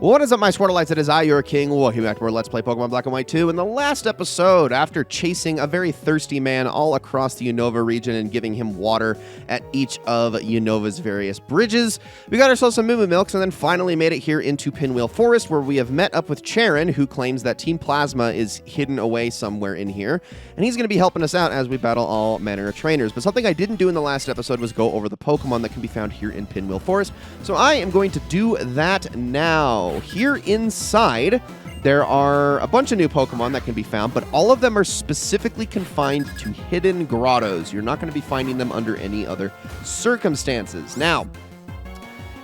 What is up, my Squirtleites? It is I, your king. Welcome back to more Let's Play Pokemon Black and White 2. In the last episode, after chasing a very thirsty man all across the Unova region and giving him water at each of Unova's various bridges, we got ourselves some Moo Milks and then finally made it here into Pinwheel Forest, where we have met up with Cheren, who claims that Team Plasma is hidden away somewhere in here, and he's going to be helping us out as we battle all manner of trainers. But something I didn't do in the last episode was go over the Pokemon that can be found here in Pinwheel Forest, so I am going to do that now. Here inside, there are a bunch of new Pokemon that can be found, but all of them are specifically confined to hidden grottos. You're not going to be finding them under any other circumstances. Now,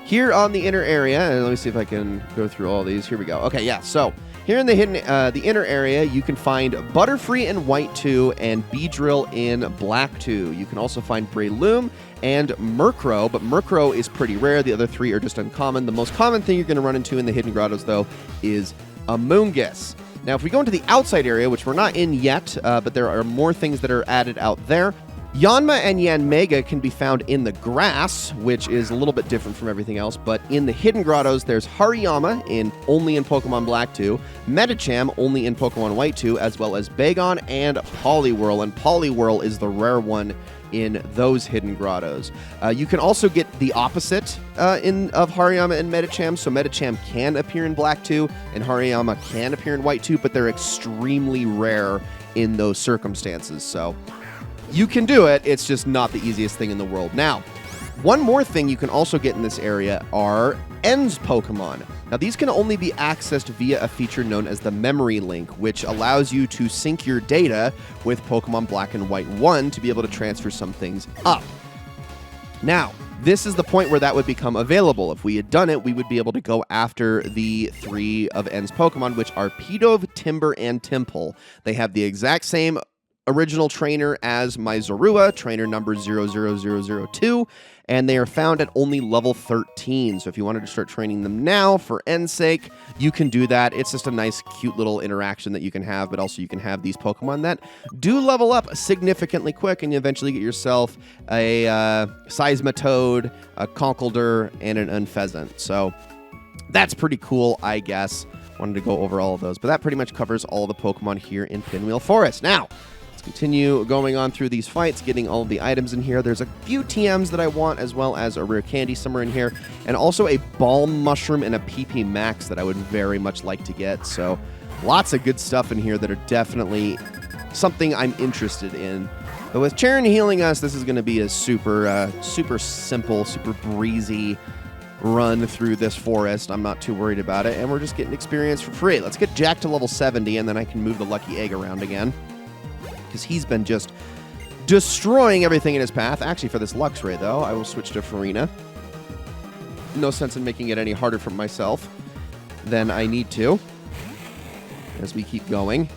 here on the inner area, and let me see if I can go through all these. Here we go. Okay, yeah, so here in the inner area, you can find Butterfree in White 2 and Beedrill in Black 2. You can also find Breloom and Murkrow, but Murkrow is pretty rare. The other three are just uncommon. The most common thing you're going to run into in the hidden grottos, though, is a Moongus. Now, if we go into the outside area, which we're not in yet, but there are more things that are added out there, Yanma and Yanmega can be found in the grass, which is a little bit different from everything else, but in the hidden grottos, there's Hariyama only in Pokemon Black 2, Medicham only in Pokemon White 2, as well as Bagon and Poliwhirl, and Poliwhirl is the rare one in those hidden grottos. You can also get the opposite of Hariyama and Medicham, so Medicham can appear in Black 2, and Hariyama can appear in White 2, but they're extremely rare in those circumstances, so you can do it, it's just not the easiest thing in the world. Now, one more thing you can also get in this area are ENS Pokemon. Now, these can only be accessed via a feature known as the Memory Link, which allows you to sync your data with Pokemon Black and White 1 to be able to transfer some things up. Now, this is the point where that would become available. If we had done it, we would be able to go after the three of ENS Pokemon, which are Pidove, Timber, and Temple. They have the exact same original trainer as my Zorua, trainer number 00002, and they are found at only level 13. So if you wanted to start training them now for N's sake, you can do that. It's just a nice, cute little interaction that you can have, but also you can have these Pokemon that do level up significantly quick, and you eventually get yourself a Seismitoad, a Conkeldurr, and an Unfezant. So that's pretty cool, I guess. Wanted to go over all of those, but that pretty much covers all the Pokemon here in Pinwheel Forest. Now, continue going on through these fights, getting all of the items in here. There's a few TMs that I want, as well as a rare candy somewhere in here, and also a Balm Mushroom and a PP Max that I would very much like to get. So lots of good stuff in here that are definitely something I'm interested in. But with Cheren healing us, this is going to be a super simple, super breezy run through this forest. I'm not too worried about it, and we're just getting experience for free. Let's get Jack to level 70, and then I can move the Lucky Egg around again, because he's been just destroying everything in his path. Actually, for this Luxray, though, I will switch to Farina. No sense in making it any harder for myself than I need to as we keep going.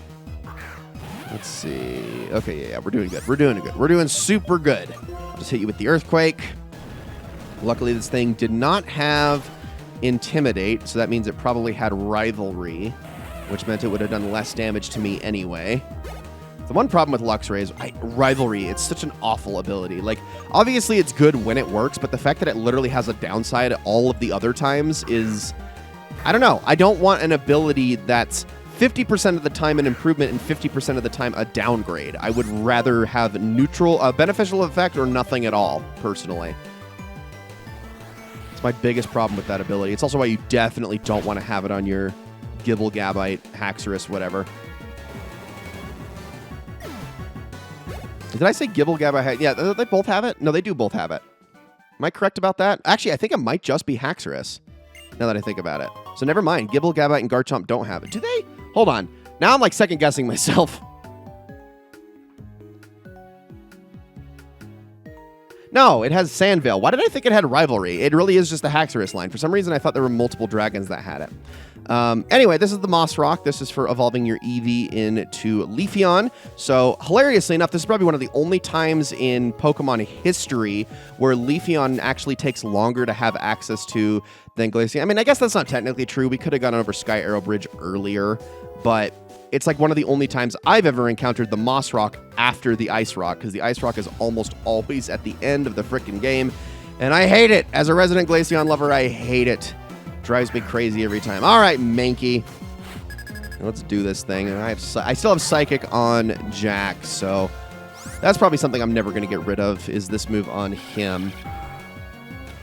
Let's see. Okay, yeah, we're doing good. We're doing good. We're doing super good. I'll just hit you with the Earthquake. Luckily, this thing did not have Intimidate, so that means it probably had Rivalry, which meant it would have done less damage to me anyway. The one problem with Luxray is Rivalry. It's such an awful ability. Like, obviously it's good when it works, but the fact that it literally has a downside all of the other times is, I don't know. I don't want an ability that's 50% of the time an improvement and 50% of the time a downgrade. I would rather have neutral, beneficial effect or nothing at all, personally. It's my biggest problem with that ability. It's also why you definitely don't want to have it on your Gibblegabite, Haxorus, whatever. Did I say Gibblegabite? Yeah, they both have it? No, they do both have it. Am I correct about that? Actually, I think it might just be Haxorus, now that I think about it. So never mind. Gibblegabite and Garchomp don't have it. Do they? Hold on. Now I'm like second-guessing myself. No, it has Sandvale. Why did I think it had Rivalry? It really is just the Haxorus line. For some reason, I thought there were multiple dragons that had it. Anyway, this is the Moss Rock. This is for evolving your Eevee into Leafeon. So, hilariously enough, this is probably one of the only times in Pokemon history where Leafeon actually takes longer to have access to than Glaceon. I mean, I guess that's not technically true. We could have gone over Sky Arrow Bridge earlier, but it's like one of the only times I've ever encountered the Moss Rock after the Ice Rock, because the Ice Rock is almost always at the end of the frickin' game, and I hate it. As a resident Glaceon lover, I hate it. drives me crazy every time. All right, Mankey. Let's do this thing. And I still have Psychic on Jack, so that's probably something I'm never going to get rid of, is this move on him.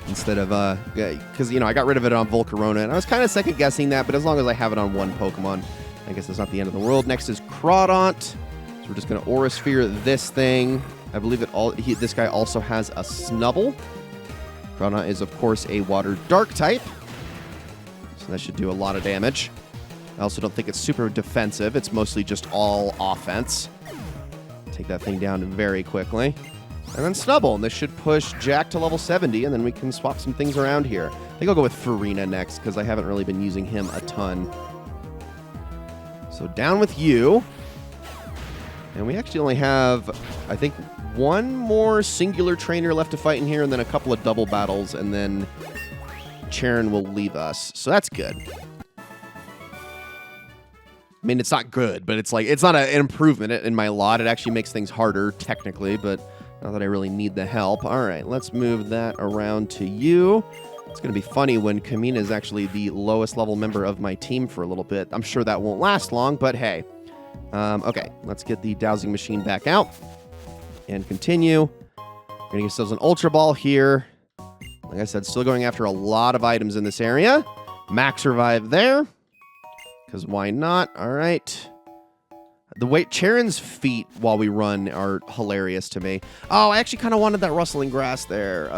Instead of, because, you know, I got rid of it on Volcarona, and I was kind of second-guessing that, but as long as I have it on one Pokemon, I guess it's not the end of the world. Next is Crawdaunt. So we're just going to Aura Sphere this thing. I believe this guy also has a Snubble. Crawdaunt is, of course, a Water Dark type, so that should do a lot of damage. I also don't think it's super defensive. It's mostly just all offense. Take that thing down very quickly. And then Snubble, and this should push Jack to level 70, and then we can swap some things around here. I think I'll go with Farina next, because I haven't really been using him a ton. So down with you. And we actually only have, I think, one more singular trainer left to fight in here, and then a couple of double battles, and then Cheren will leave us. So that's good. I mean, it's not good, but it's not an improvement in my lot. It actually makes things harder, technically, but not that I really need the help. All right, let's move that around to you. It's going to be funny when Kamina is actually the lowest level member of my team for a little bit. I'm sure that won't last long, but hey. Okay, let's get the dowsing machine back out and continue. We're going to get ourselves an Ultra Ball here. Like I said, still going after a lot of items in this area. Max Revive there, because why not? All right. The way Cheren's feet while we run are hilarious to me. Oh, I actually kind of wanted that rustling grass there.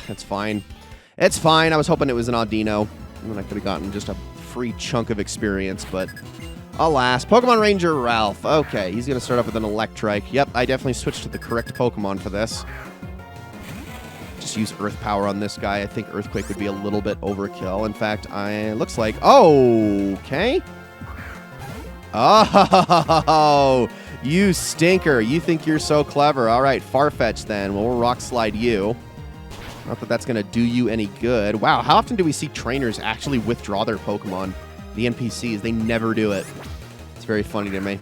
It's fine. It's fine. I was hoping it was an Audino, and then I could have gotten just a free chunk of experience, but alas. Pokemon Ranger Ralph. Okay, he's going to start off with an Electrike. Yep, I definitely switched to the correct Pokemon for this. Just use Earth Power on this guy. I think Earthquake would be a little bit overkill. In fact, it looks like... Oh, okay. Oh, you stinker. You think you're so clever. All right, Farfetch then. Well, we'll Rock Slide you. Not that that's going to do you any good. Wow, how often do we see trainers actually withdraw their Pokemon? The NPCs, they never do it. It's very funny to me.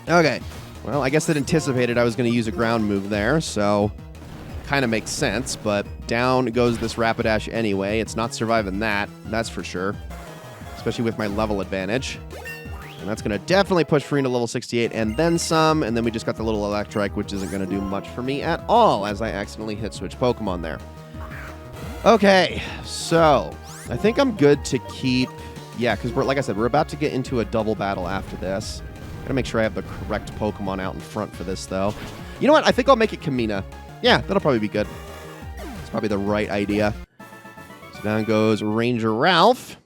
Okay, well, I guess it anticipated I was going to use a ground move there, so kind of makes sense, but down goes this Rapidash anyway. It's not surviving that, that's for sure, especially with my level advantage. And that's going to definitely push Farina to level 68 and then some. And then we just got the little Electrike, which isn't going to do much for me at all, as I accidentally hit switch Pokemon there. Okay, so I think I'm good to keep... Yeah, because like I said, we're about to get into a double battle after this. Gotta make sure I have the correct Pokemon out in front for this, though. You know what? I think I'll make it Kamina. Yeah, that'll probably be good. It's probably the right idea. So down goes Ranger Ralph.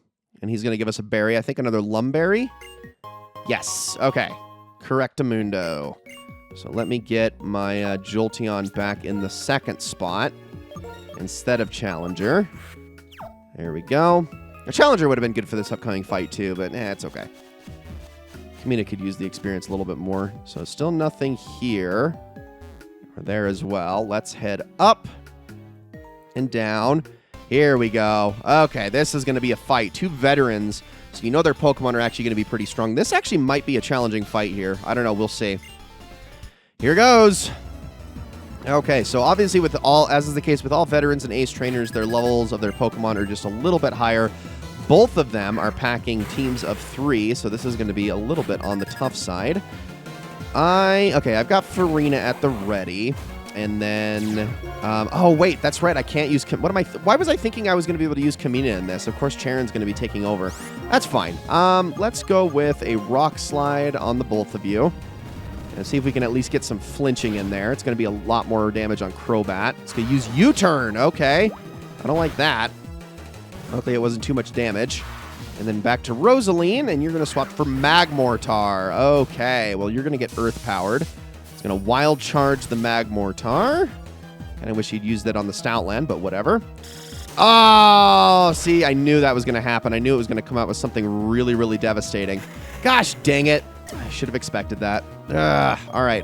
And he's going to give us a berry. I think another Lumberry. Yes. Okay. Correctamundo. So let me get my Jolteon back in the second spot instead of Challenger. There we go. A Challenger would have been good for this upcoming fight too, but it's okay. Kamina could use the experience a little bit more. So still nothing here. Or there as well. Let's head up and down. Here we go. Okay, this is going to be a fight. Two veterans. So you know their Pokemon are actually going to be pretty strong. This actually might be a challenging fight here. I don't know. We'll see. Here goes. Okay, so obviously with as is the case with all veterans and ace trainers, their levels of their Pokemon are just a little bit higher. Both of them are packing teams of 3, so this is going to be a little bit on the tough side. Okay, I've got Farina at the ready. And then, oh wait, that's right. I can't use, why was I thinking I was going to be able to use Kamina in this? Of course, Cheren's going to be taking over. That's fine. Let's go with a Rock Slide on the both of you. And see if we can at least get some flinching in there. It's going to be a lot more damage on Crobat. It's going to use U-turn. Okay. I don't like that. Hopefully it wasn't too much damage. And then back to Rosaline, and you're going to swap for Magmortar. Okay. Well, you're going to get Earth-powered. Going to Wild Charge the Magmortar. Kind of wish he'd used that on the Stoutland, but whatever. Oh, see, I knew that was going to happen. I knew it was going to come out with something really, really devastating. Gosh dang it. I should have expected that. All right.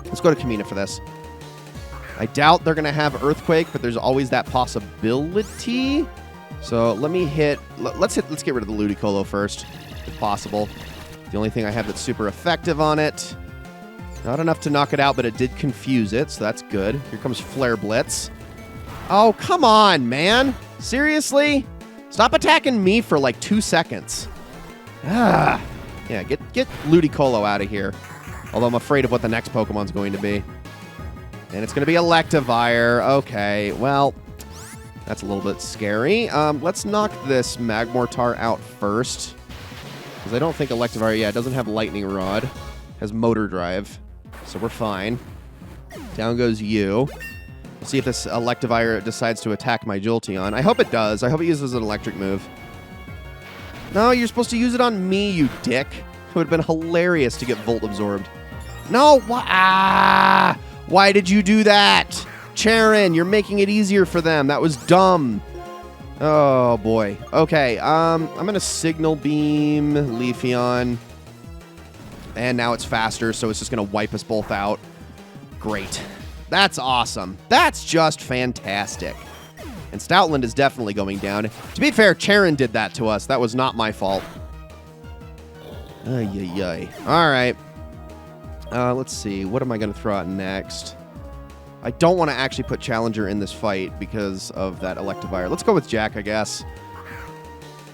Let's go to Kamina for this. I doubt they're going to have Earthquake, but there's always that possibility. So let me hit... Let's get rid of the Ludicolo first, if possible. The only thing I have that's super effective on it. Not enough to knock it out, but it did confuse it, so that's good. Here comes Flare Blitz. Oh, come on, man. Seriously? Stop attacking me for like 2 seconds. Ah. Yeah, get Ludicolo out of here. Although I'm afraid of what the next Pokemon's going to be. And it's going to be Electivire. Okay, well, that's a little bit scary. Let's knock this Magmortar out first. Because I don't think Electivire, yeah, it doesn't have Lightning Rod. It has Motor Drive. So we're fine. Down goes you. We'll see if this Electivire decides to attack my Jolteon. I hope it does. I hope it uses an electric move. No, you're supposed to use it on me, you dick. It would have been hilarious to get Volt Absorbed. No, why did you do that? Cheren, you're making it easier for them. That was dumb. Oh, boy. Okay, I'm going to Signal Beam Leafeon. And now it's faster, so it's just going to wipe us both out. Great. That's awesome. That's just fantastic. And Stoutland is definitely going down. To be fair, Cheren did that to us. That was not my fault. Ay, ay, ay. All right. Let's see. What am I going to throw out next? I don't want to actually put Challenger in this fight because of that Electivire. Let's go with Jack, I guess.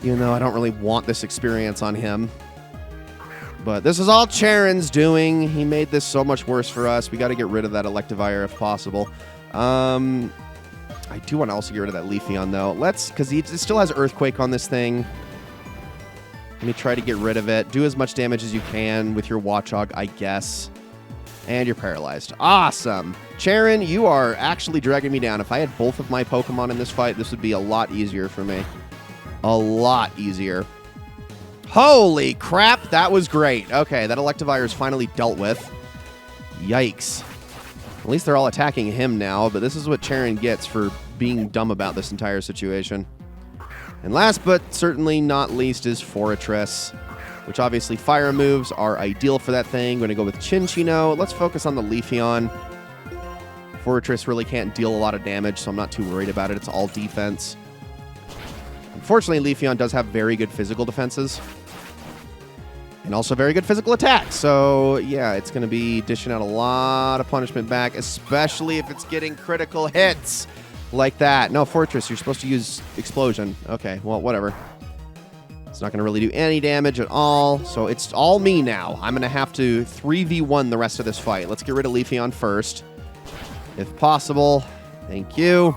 Even though I don't really want this experience on him. But this is all Cheren's doing. He made this so much worse for us. We got to get rid of that Electivire if possible. I do want to also get rid of that Leafeon, though. Because it still has Earthquake on this thing. Let me try to get rid of it. Do as much damage as you can with your Watchog, I guess. And you're paralyzed. Awesome. Cheren, you are actually dragging me down. If I had both of my Pokemon in this fight, this would be a lot easier for me. A lot easier. Holy crap, that was great. Okay, that Electivire is finally dealt with. Yikes. At least they're all attacking him now, but this is what Cheren gets for being dumb about this entire situation. And last but certainly not least is Forretress, which obviously fire moves are ideal for that thing. I'm going to go with Chinchino. Let's focus on the Leafeon. Forretress really can't deal a lot of damage, so I'm not too worried about it. It's all defense. Unfortunately, Leafeon does have very good physical defenses. And also very good physical attacks. So, yeah, it's going to be dishing out a lot of punishment back, especially if it's getting critical hits like that. No, Fortress, you're supposed to use Explosion. Okay, well, whatever. It's not going to really do any damage at all. So it's all me now. I'm going to have to 3v1 the rest of this fight. Let's get rid of Leafeon first. If possible. Thank you.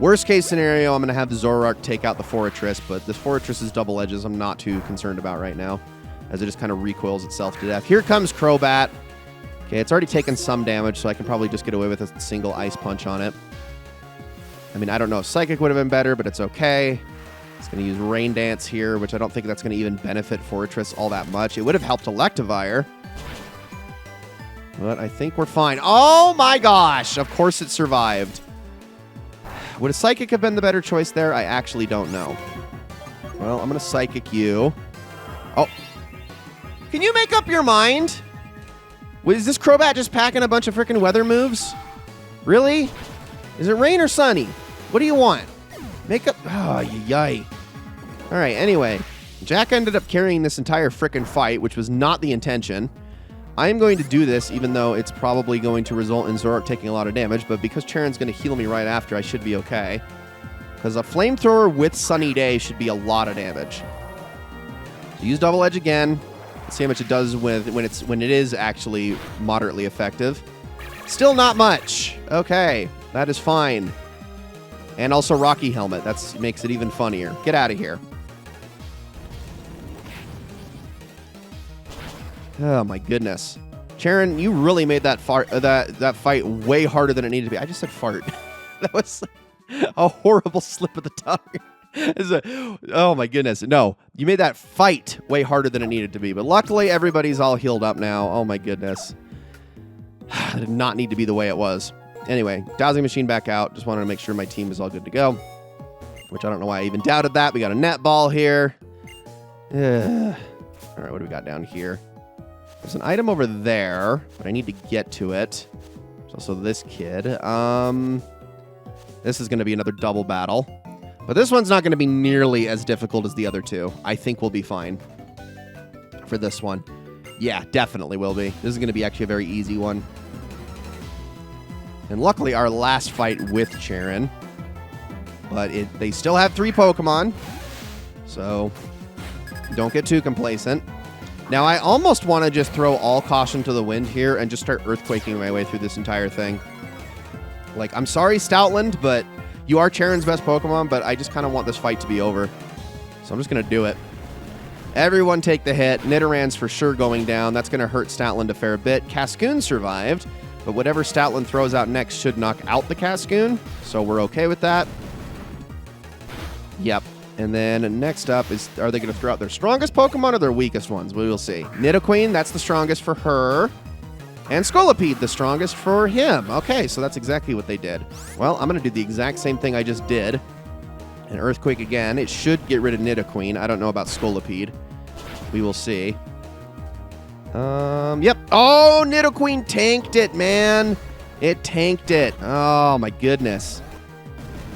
Worst case scenario, I'm going to have the Zoroark take out the Forretress, but this Forretress's double edges I'm not too concerned about right now, as it just kind of recoils itself to death. Here comes Crobat. Okay, it's already taken some damage, so I can probably just get away with a single Ice Punch on it. I mean, I don't know if Psychic would have been better, but it's okay. It's going to use Rain Dance here, which I don't think that's going to even benefit Forretress all that much. It would have helped Electivire. But I think we're fine. Oh my gosh! Of course it survived. Would a Psychic have been the better choice there? I actually don't know. Well, I'm going to Psychic you. Oh. Can you make up your mind? Is this Crobat just packing a bunch of freaking weather moves? Really? Is it rain or sunny? What do you want? Make up... Oh, yay. All right, anyway. Jack ended up carrying this entire frickin' fight, which was not the intention. I am going to do this, even though it's probably going to result in Zoroark taking a lot of damage, but because Cheren's going to heal me right after, I should be okay. Because a Flamethrower with Sunny Day should be a lot of damage. So use Double Edge again. Let's see how much it does when it is actually moderately effective. Still not much. Okay, that is fine. And also Rocky Helmet. That makes it even funnier. Get out of here. Oh my goodness. Cheren, you really made that fight way harder than it needed to be. I just said fart. That was a horrible slip of the tongue. Oh my goodness. No, you made that fight way harder than it needed to be. But luckily, everybody's all healed up now. Oh my goodness. That did not need to be the way it was. Anyway, Dowsing Machine back out. Just wanted to make sure my team is all good to go. Which I don't know why I even doubted that. We got a net ball here. All right, what do we got down here? There's an item over there, but I need to get to it. There's also this kid. This is going to be another double battle. But this one's not going to be nearly as difficult as the other two. I think we'll be fine for this one. Yeah, definitely will be. This is going to be actually a very easy one. And luckily, our last fight with Cheren But they still have 3 Pokemon, so don't get too complacent. Now, I almost want to just throw all caution to the wind here and just start earthquaking my way through this entire thing. Like, I'm sorry, Stoutland, but you are Cheren's best Pokemon, but I just kind of want this fight to be over. So I'm just going to do it. Everyone take the hit. Nidorann's for sure going down. That's going to hurt Stoutland a fair bit. Cascoon survived, but whatever Stoutland throws out next should knock out the Cascoon, so we're okay with that. Yep. And then next up is, are they going to throw out their strongest Pokemon or their weakest ones? We will see. Nidoqueen, that's the strongest for her. And Scolipede, the strongest for him. Okay, so that's exactly what they did. Well, I'm going to do the exact same thing I just did. An Earthquake again. It should get rid of Nidoqueen. I don't know about Scolipede. We will see. Yep. Oh, Nidoqueen tanked it, man. It tanked it. Oh, my goodness.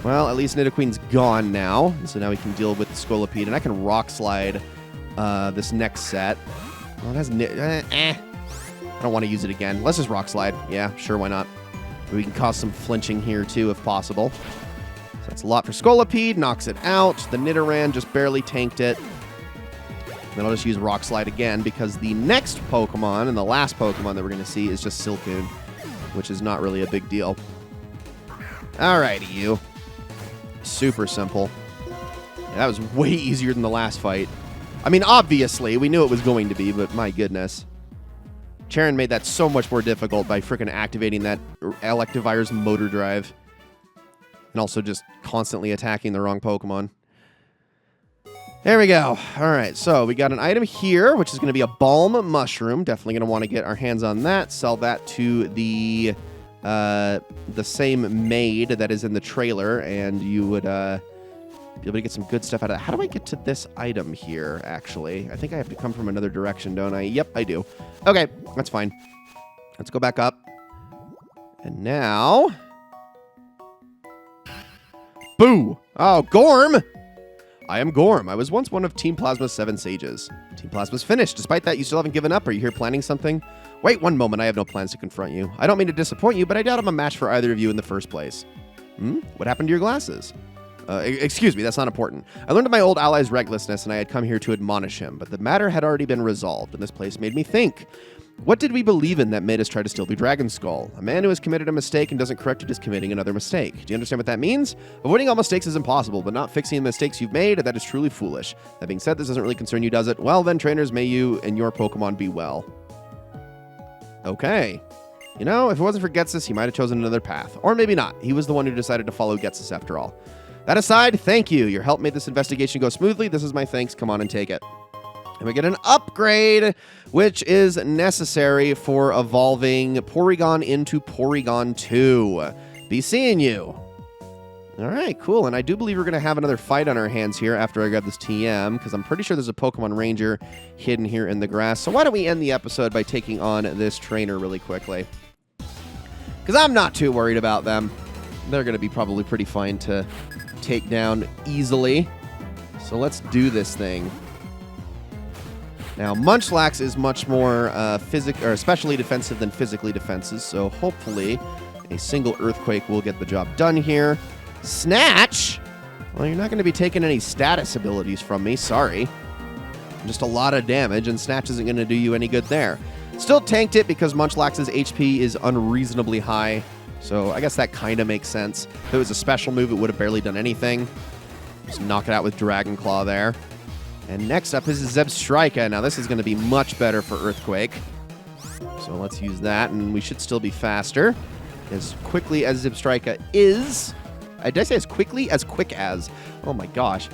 Well, at least Nidoqueen's gone now, so now we can deal with the Scolipede, and I can Rock Slide this next set. Oh, it has I don't want to use it again. Let's just Rock Slide. Yeah, sure, why not? We can cause some flinching here, too, if possible. So that's a lot for Scolipede. Knocks it out. The Nidoran just barely tanked it. Then I'll just use Rock Slide again, because the next Pokemon, and the last Pokemon that we're going to see, is just Silcoon, which is not really a big deal. Alrighty, you. Super simple. Yeah, that was way easier than the last fight. I mean, obviously, we knew it was going to be, but my goodness. Cheren made that so much more difficult by freaking activating that Electivire's Motor Drive. And also just constantly attacking the wrong Pokemon. There we go. All right, so we got an item here, which is going to be a Balm Mushroom. Definitely going to want to get our hands on that. Sell that to the same maid that is in the trailer, and you would be able to get some good stuff out of that. How do I get to this item here, actually? I think I have to come from another direction, don't I? Yep, I do. Okay, that's fine. Let's go back up. And now... Boo! Oh, Gorm! I am Gorm. I was once one of Team Plasma's 7 sages. Team Plasma's finished. Despite that, you still haven't given up. Are you here planning something? Wait one moment. I have no plans to confront you. I don't mean to disappoint you, but I doubt I'm a match for either of you in the first place. What happened to your glasses? Excuse me, that's not important. I learned of my old ally's recklessness, and I had come here to admonish him, but the matter had already been resolved, and this place made me think. What did we believe in that made us try to steal the Dragon Skull? A man who has committed a mistake and doesn't correct it is committing another mistake. Do you understand what that means? Avoiding all mistakes is impossible, but not fixing the mistakes you've made, that is truly foolish. That being said, this doesn't really concern you, does it? Well then, trainers, may you and your Pokemon be well. Okay. You know, if it wasn't for Getsus, he might have chosen another path. Or maybe not. He was the one who decided to follow Getsus after all. That aside, thank you. Your help made this investigation go smoothly. This is my thanks. Come on and take it. And we get an upgrade, which is necessary for evolving Porygon into Porygon 2. Be seeing you. All right, cool. And I do believe we're going to have another fight on our hands here after I grab this TM, because I'm pretty sure there's a Pokemon Ranger hidden here in the grass. So why don't we end the episode by taking on this trainer really quickly? Because I'm not too worried about them. They're going to be probably pretty fine to take down easily. So let's do this thing. Now, Munchlax is much more especially defensive than physically defensive, so hopefully a single Earthquake will get the job done here. Snatch? Well, you're not going to be taking any status abilities from me, sorry. Just a lot of damage, and Snatch isn't going to do you any good there. Still tanked it because Munchlax's HP is unreasonably high, so I guess that kind of makes sense. If it was a special move, it would have barely done anything. Just knock it out with Dragon Claw there. And next up is Zebstrika. Now, this is going to be much better for Earthquake. So let's use that, and we should still be faster. As quickly as Zebstrika is. Did I say as quickly? As quick as. Oh my gosh.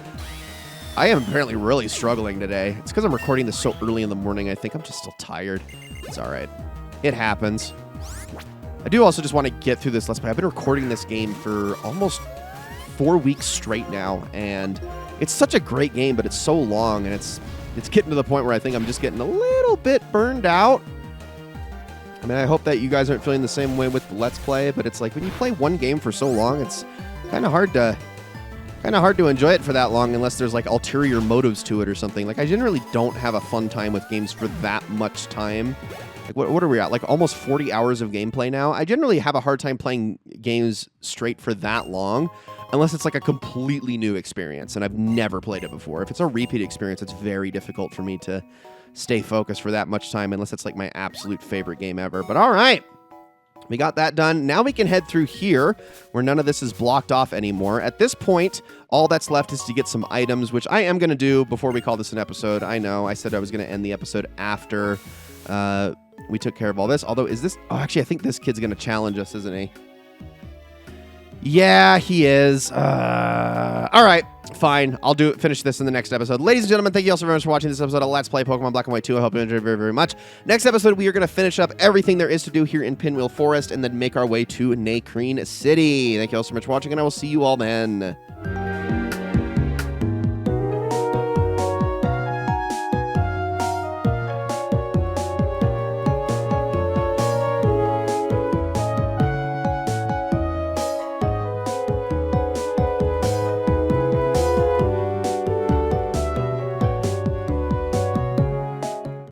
I am apparently really struggling today. It's because I'm recording this so early in the morning. I think I'm just still tired. It's all right. It happens. I do also just want to get through this Let's Play. I've been recording this game for almost 4 weeks straight now, and it's such a great game, but it's so long, and it's getting to the point where I think I'm just getting a little bit burned out. I mean, I hope that you guys aren't feeling the same way with the Let's Play, but it's like when you play one game for so long, it's kind of hard to enjoy it for that long unless there's like ulterior motives to it or something. Like, I generally don't have a fun time with games for that much time. Like, what are we at? Like almost 40 hours of gameplay now. I generally have a hard time playing games straight for that long. unless it's like a completely new experience and I've never played it before. If it's a repeat experience, it's very difficult for me to stay focused for that much time unless it's like my absolute favorite game ever. But all right. We got that done. Now we can head through here where none of this is blocked off anymore. At this point, all that's left is to get some items, which I am going to do before we call this an episode. I know I said I was going to end the episode after we took care of all this. Although, is this... Oh, actually, I think this kid's going to challenge us, isn't he? Yeah, he is. All right, fine. I'll finish this in the next episode. Ladies and gentlemen, thank you all so very much for watching this episode of Let's Play Pokemon Black and White 2. I hope you enjoyed it very, very much. Next episode, we are going to finish up everything there is to do here in Pinwheel Forest and then make our way to Nacrene City. Thank you all so much for watching, and I will see you all then.